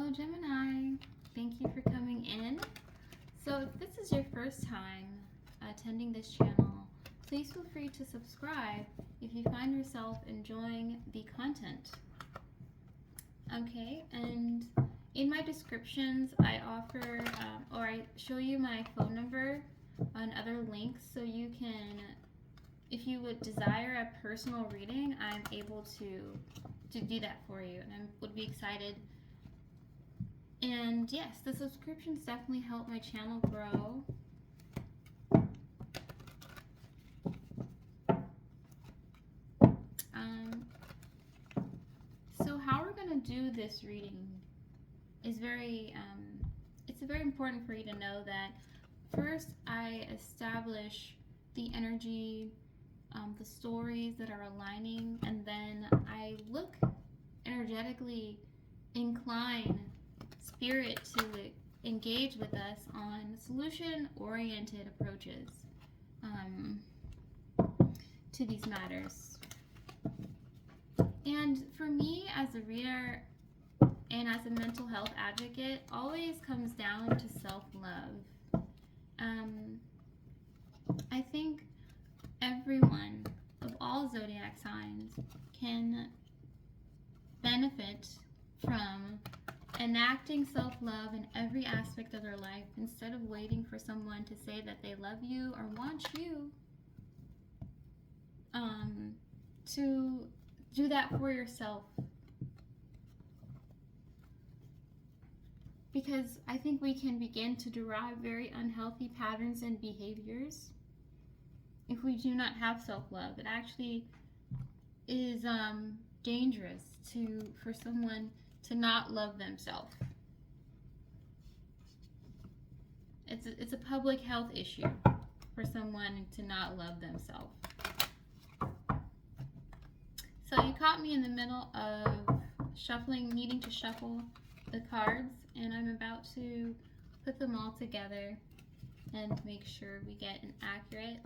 Hello Gemini, thank you for coming in. So if this is your first time attending this channel, please feel free to subscribe if you find yourself enjoying the content. Okay, and in my descriptions I offer or I show you my phone number and other links so you can, if you would desire a personal reading, I'm able to do that for you, and I would be excited. And yes, the subscriptions definitely help my channel grow. So how we're going to do this reading is it's very important for you to know that first I establish the energy, the stories that are aligning, and then I look energetically incline spirit to engage with us on solution-oriented approaches to these matters. And for me as a reader and as a mental health advocate, always comes down to self-love. I think everyone of all zodiac signs can benefit from enacting self-love in every aspect of their life instead of waiting for someone to say that they love you or want you to do that for yourself. Because I think we can begin to derive very unhealthy patterns and behaviors if we do not have self-love. It actually is dangerous for someone to not love themselves. It's a public health issue for someone to not love themselves. So you caught me in the middle of shuffling, needing to shuffle the cards, and I'm about to put them all together and make sure we get an accurate,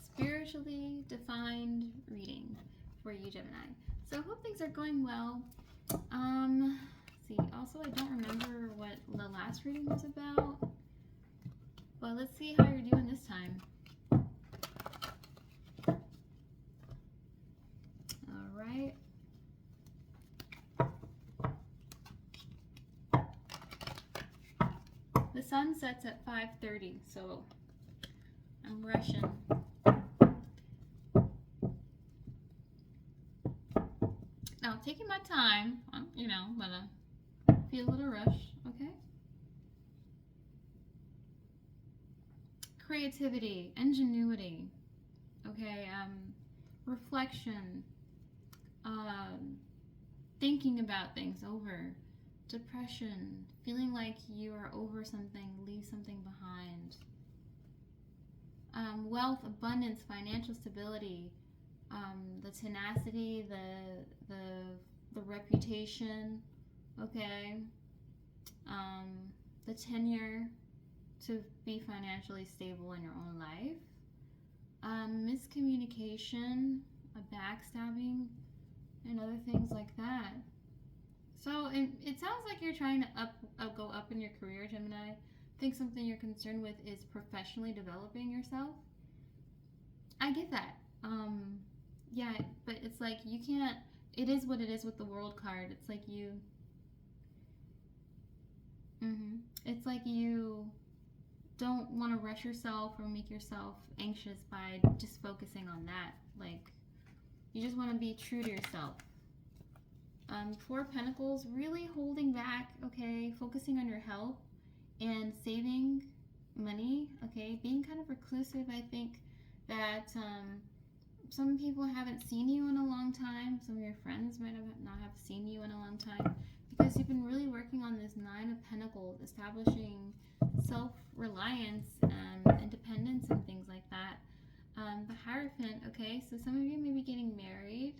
spiritually defined reading for you, Gemini. So I hope things are going well. See, also I don't remember what the last reading was about, but let's see how you're doing this time. All right. The sun sets at 5:30, so I'm rushing. Now, taking my time, but I feel a little rush, okay? Creativity, ingenuity, okay? Reflection, thinking about things over, depression, feeling like you are over something, leave something behind. Wealth, abundance, financial stability, the tenacity, the reputation, okay, the tenure to be financially stable in your own life, miscommunication, a backstabbing, and other things like that. So it sounds like you're trying to go up in your career, Gemini. I think something you're concerned with is professionally developing yourself. I get that. Yeah, but it's like you can't, it is what it is with the World card. It's like it's like you don't want to rush yourself or make yourself anxious by just focusing on that. Like, you just want to be true to yourself. Four of Pentacles, really holding back, okay, focusing on your health and saving money, okay, being kind of reclusive. I think that some people haven't seen you in a long time. Some of your friends might not have seen you in a long time because you've been really working on this Nine of Pentacles, establishing self-reliance, independence, and things like that. The Hierophant, okay, so some of you may be getting married.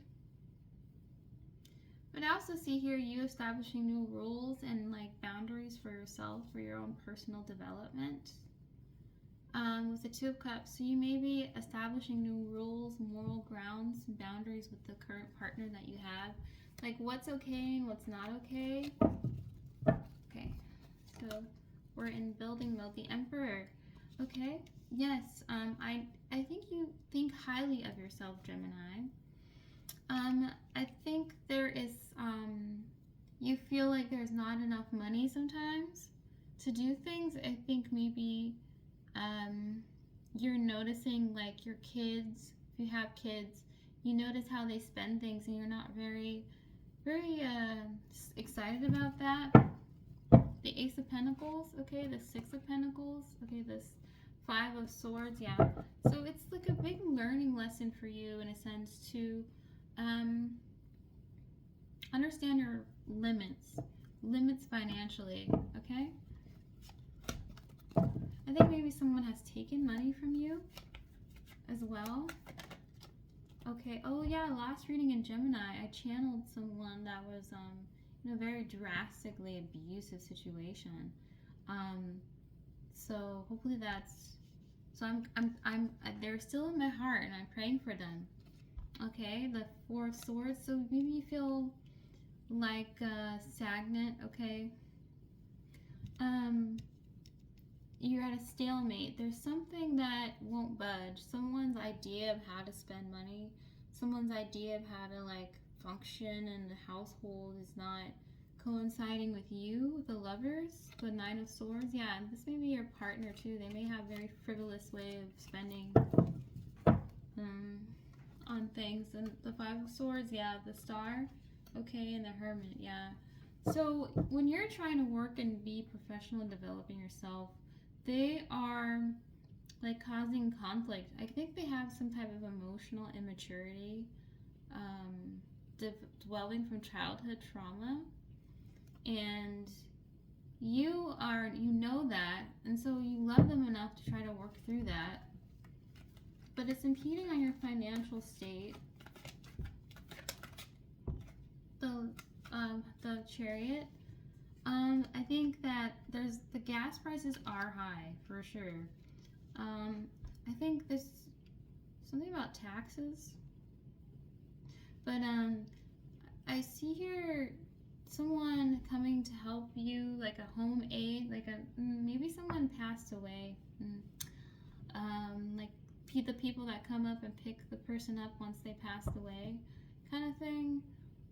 But I also see here you establishing new rules and like boundaries for yourself, for your own personal development. With the Two of Cups, so you may be establishing new rules, moral grounds, boundaries with the current partner that you have. like what's okay and what's not okay. Okay, so we're in building mode. The Emperor. Okay, yes. I think you think highly of yourself, Gemini. I think there is you feel like there's not enough money sometimes to do things. I think maybe you're noticing like your kids, if you have kids, you notice how they spend things and you're not very excited about that. The Ace of Pentacles, okay, the Six of Pentacles, okay, this Five of Swords, yeah. So it's like a big learning lesson for you in a sense to understand your limits financially, okay? I think maybe someone has taken money from you as well. Okay, oh yeah, last reading in Gemini, I channeled someone that was in a very drastically abusive situation. So hopefully that's, so I'm they're still in my heart and I'm praying for them. Okay, the Four of Swords, so maybe you feel like stagnant, okay? You're at a stalemate. There's something that won't budge. Someone's idea of how to spend money, someone's idea of how to like function in the household is not coinciding with you, the Lovers, the Nine of Swords. Yeah, this may be your partner too. They may have a very frivolous way of spending on things. And the Five of Swords, yeah, the Star, okay, and the Hermit, yeah. So when you're trying to work and be professional and developing yourself, they are like causing conflict. I think they have some type of emotional immaturity, dwelling from childhood trauma, and you know that, and so you love them enough to try to work through that, but it's impeding on your financial state. The Chariot. I think that the gas prices are high for sure. I think this something about taxes, but I see here someone coming to help you, like a home aid, like maybe someone passed away. Like the people that come up and pick the person up once they passed away, kind of thing.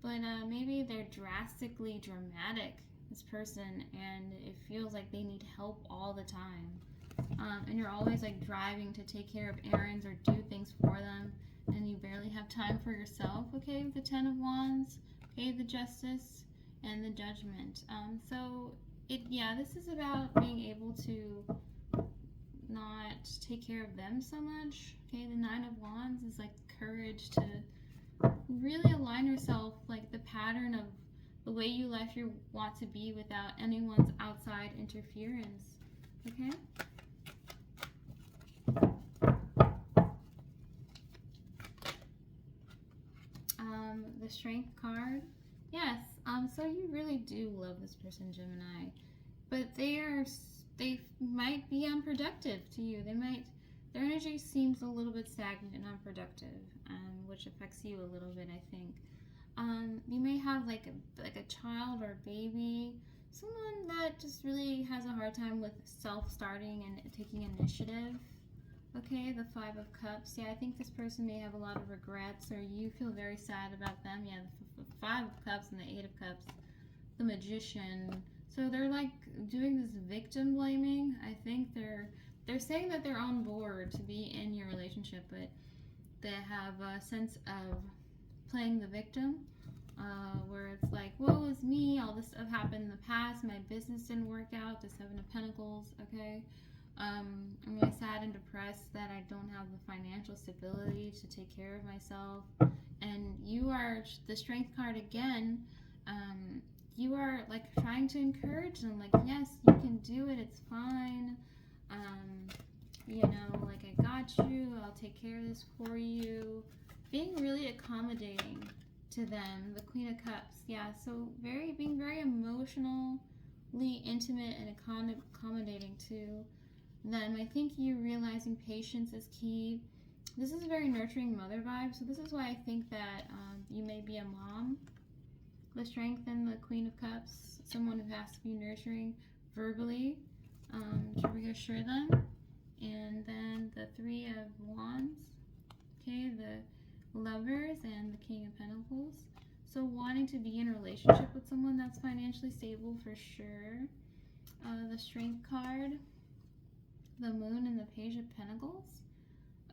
But maybe they're drastically dramatic, this person, and it feels like they need help all the time. And you're always like driving to take care of errands or do things for them, and you barely have time for yourself, okay, with the Ten of Wands, okay, the Justice, and the Judgment. So, this is about being able to not take care of them so much, okay? The Nine of Wands is like courage to really align yourself, like the pattern of the way you want to be without anyone's outside interference, okay? The Strength card, yes. So you really do love this person, Gemini, but they might be unproductive to you. Their energy seems a little bit stagnant and unproductive, which affects you a little bit, I think. You may have like a child or a baby, someone that just really has a hard time with self-starting and taking initiative. Okay, the Five of Cups. Yeah, I think this person may have a lot of regrets, or you feel very sad about them. Yeah, the Five of Cups and the Eight of Cups. The Magician. So they're like doing this victim blaming. I think they're saying that they're on board to be in your relationship, but they have a sense of playing the victim, where it's like, woe is me, all this stuff happened in the past, my business didn't work out, the Seven of Pentacles, okay? I'm really sad and depressed that I don't have the financial stability to take care of myself. And you are the Strength card again. You are like trying to encourage them, like, yes, you can do it, it's fine. Like, I got you, I'll take care of this for you. Being really accommodating to them, the Queen of Cups, yeah, so being very emotionally intimate and accommodating to them. I think you realizing patience is key. This is a very nurturing mother vibe, so this is why I think that you may be a mom. The Strength and the Queen of Cups. Someone who has to be nurturing verbally to reassure them. And then the Three of Wands. Okay, the Lovers and the King of Pentacles. So wanting to be in a relationship with someone that's financially stable for sure. The Strength card. The Moon and the Page of Pentacles.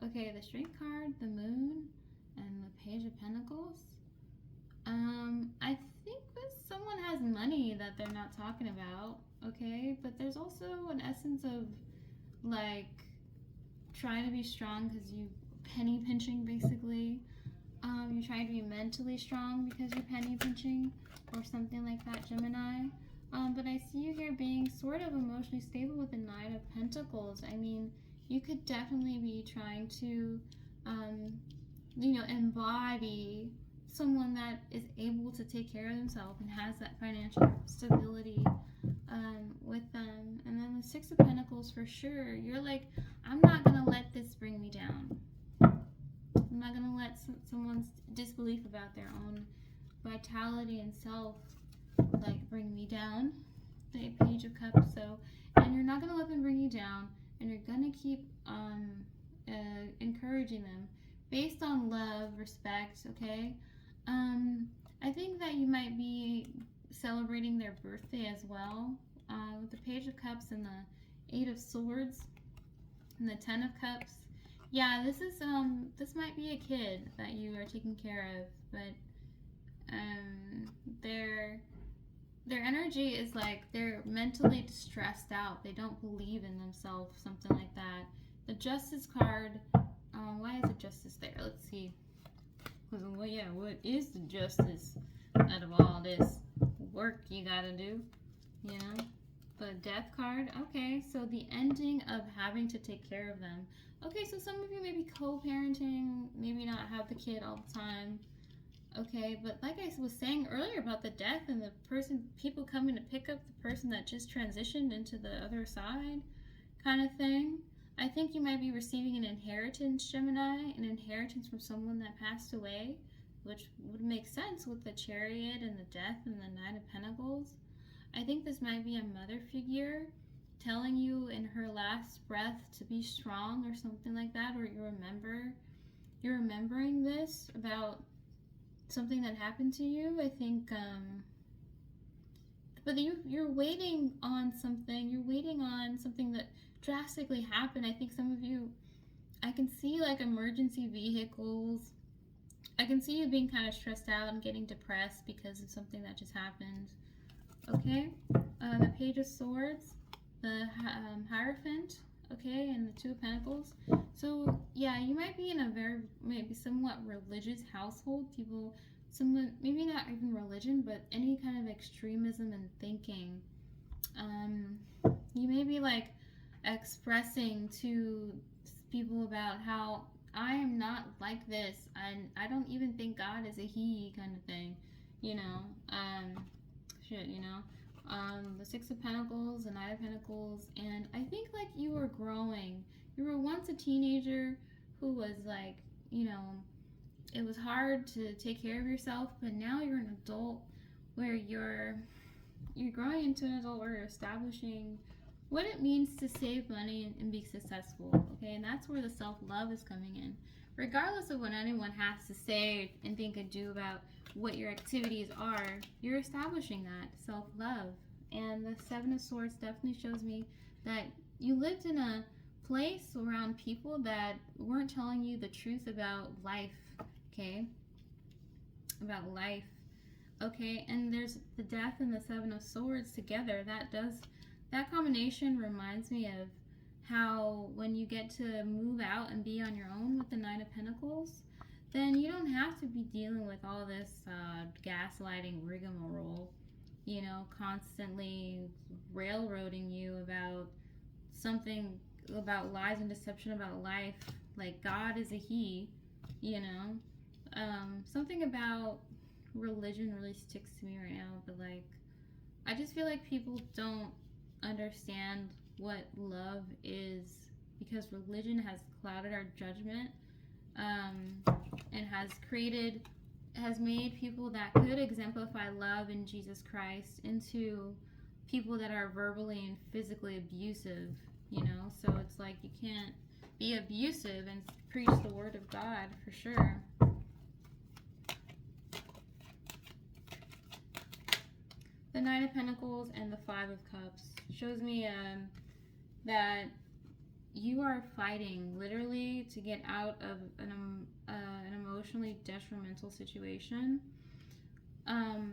Okay, the Strength card, the Moon, and the Page of Pentacles. I think that someone has money that they're not talking about, okay? But there's also an essence of, like, trying to be strong because you penny pinching, basically. You're trying to be mentally strong because you're penny pinching or something like that, Gemini. But I see you here being sort of emotionally stable with the Nine of Pentacles. I mean, you could definitely be trying to, embody someone that is able to take care of themselves and has that financial stability with them. And then the Six of Pentacles, for sure, you're like, I'm not going to let this bring me down. I'm not going to let someone's disbelief about their own vitality and self bring me down. The Page of Cups. And you're not going to let them bring you down, and you're going to keep encouraging them based on love, respect, okay? I think that you might be celebrating their birthday as well, with the Page of Cups and the Eight of Swords and the Ten of Cups. Yeah, this might be a kid that you are taking care of, but their energy is like they're mentally stressed out. They don't believe in themselves, something like that. The Justice card, why is the Justice there? Let's see. Because, well, yeah, what is the justice out of all this work you gotta do? You know? The Death card, okay, so the ending of having to take care of them. Okay, so some of you may be co-parenting, maybe not have the kid all the time. Okay, but like I was saying earlier about the death and the people coming to pick up the person that just transitioned into the other side kind of thing. I think you might be receiving an inheritance, Gemini, an inheritance from someone that passed away, which would make sense with the Chariot and the Death and the Nine of Pentacles. I think this might be a mother figure telling you in her last breath to be strong or something like that, or you're remembering this about something that happened to you. I think, but you're waiting on something. You're waiting on something that drastically happened. I think some of you, I can see like emergency vehicles. I can see you being kind of stressed out and getting depressed because of something that just happened. Okay, the Page of Swords, the Hierophant, okay, and the Two of Pentacles. So yeah, you might be in a maybe somewhat religious household. People, someone, maybe not even religion, but any kind of extremism in thinking. You may be like expressing to people about how I am not like this, and I don't even think God is a he kind of thing, you know. The Six of Pentacles, the Nine of Pentacles, and I think like you were growing. You were once a teenager who was like, it was hard to take care of yourself, but now you're an adult where you're growing into an adult where you're establishing what it means to save money and be successful, okay? And that's where the self-love is coming in. Regardless of what anyone has to say and think and do about what your activities are, you're establishing that self-love. And the Seven of Swords definitely shows me that you lived in a place around people that weren't telling you the truth about life, okay? About life, okay? And there's the Death and the Seven of Swords together. That combination reminds me of how when you get to move out and be on your own with the Nine of Pentacles, then you don't have to be dealing with all this gaslighting rigmarole, constantly railroading you about something, about lies and deception about life. Like God is a he, something about religion really sticks to me right now, but like I just feel like people don't understand what love is because religion has clouded our judgment and has created has made people that could exemplify love in Jesus Christ into people that are verbally and physically abusive, you know? So it's like you can't be abusive and preach the word of God, for sure. The Nine of Pentacles and the Five of Cups shows me that you are fighting literally to get out of an emotionally detrimental situation. I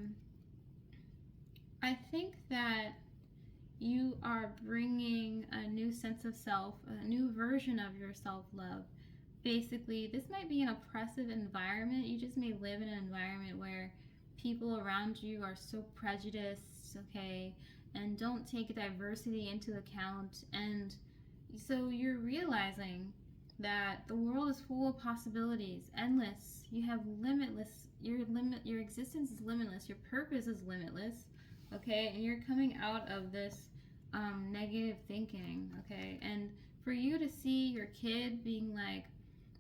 think that you are bringing a new sense of self, a new version of your self-love. Basically, this might be an oppressive environment. You just may live in an environment where people around you are so prejudiced, okay, and don't take diversity into account. And so you're realizing that the world is full of possibilities, endless. You have limitless, your existence is limitless, your purpose is limitless, okay? And you're coming out of this negative thinking, okay? And for you to see your kid being like,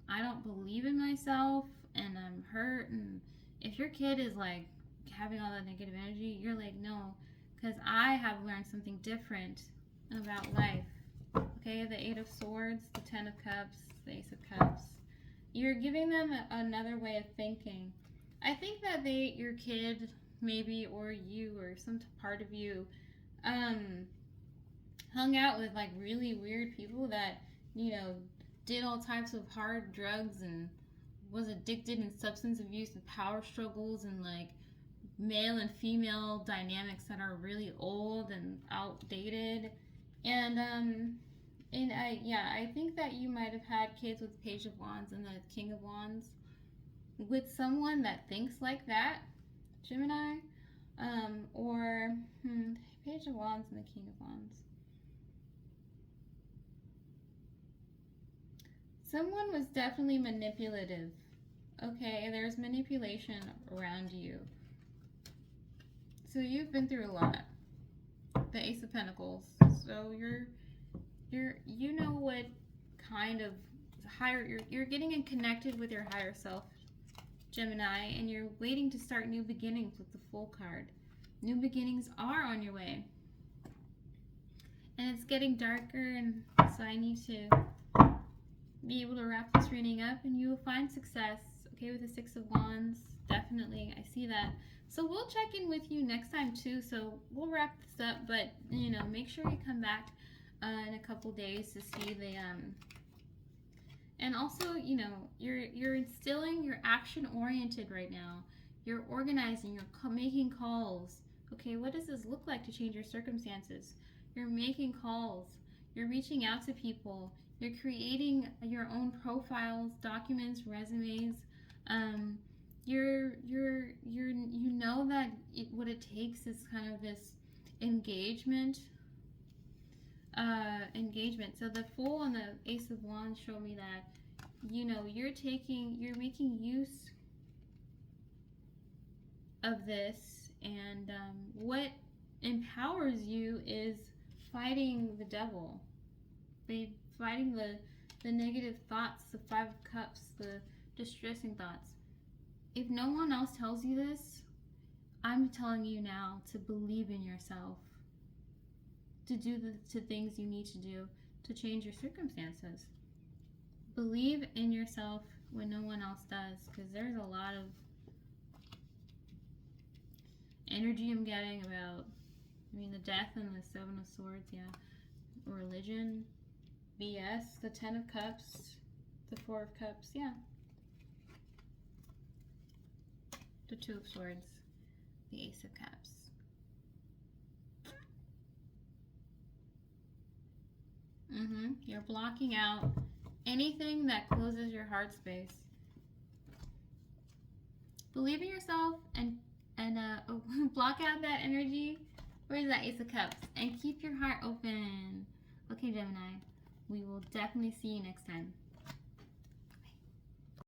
I don't believe in myself and I'm hurt, and if your kid is like having all that negative energy, you're like, no, because I have learned something different about life. Okay, the Eight of Swords, the Ten of Cups, the Ace of Cups. You're giving them another way of thinking. I think that your kid, maybe, or you, or some part of you, hung out with like really weird people that, you know, did all types of hard drugs and was addicted in substance abuse and power struggles and like male and female dynamics that are really old and outdated. And I think that you might have had kids with Page of Wands and the King of Wands with someone that thinks like that, Gemini, or Page of Wands and the King of Wands. Someone was definitely manipulative. Okay, there's manipulation around you. So you've been through a lot. The Ace of Pentacles. So you know what kind of higher you're getting connected with your higher self, Gemini, and you're waiting to start new beginnings with the Fool card. New beginnings are on your way. And it's getting darker, and so I need to be able to wrap this reading up, and you will find success, okay, with the Six of Wands. Definitely, I see that. So we'll check in with you next time too, so we'll wrap this up, but you know, make sure you come back in a couple days to see the and also, you know, you're instilling, you're action oriented right now. You're organizing, you're making calls. Okay, what does this look like to change your circumstances? You're making calls, you're reaching out to people, you're creating your own profiles, documents, resumes. You know that what it takes is kind of this engagement. So the Fool and the Ace of Wands show me that, you know, you're making use of this, and what empowers you is fighting the devil, fighting the negative thoughts, the Five of Cups, the distressing thoughts. If no one else tells you this, I'm telling you now to believe in yourself, to do the things you need to do to change your circumstances. Believe in yourself when no one else does, because there's a lot of energy I'm getting about, the Death and the Seven of Swords, yeah, religion, BS, the Ten of Cups, the Four of Cups, yeah, the Two of Swords, the Ace of Cups. You're blocking out anything that closes your heart space. Believe in yourself and block out that energy. Where's that Ace of Cups? And keep your heart open. Okay, Gemini, we will definitely see you next time.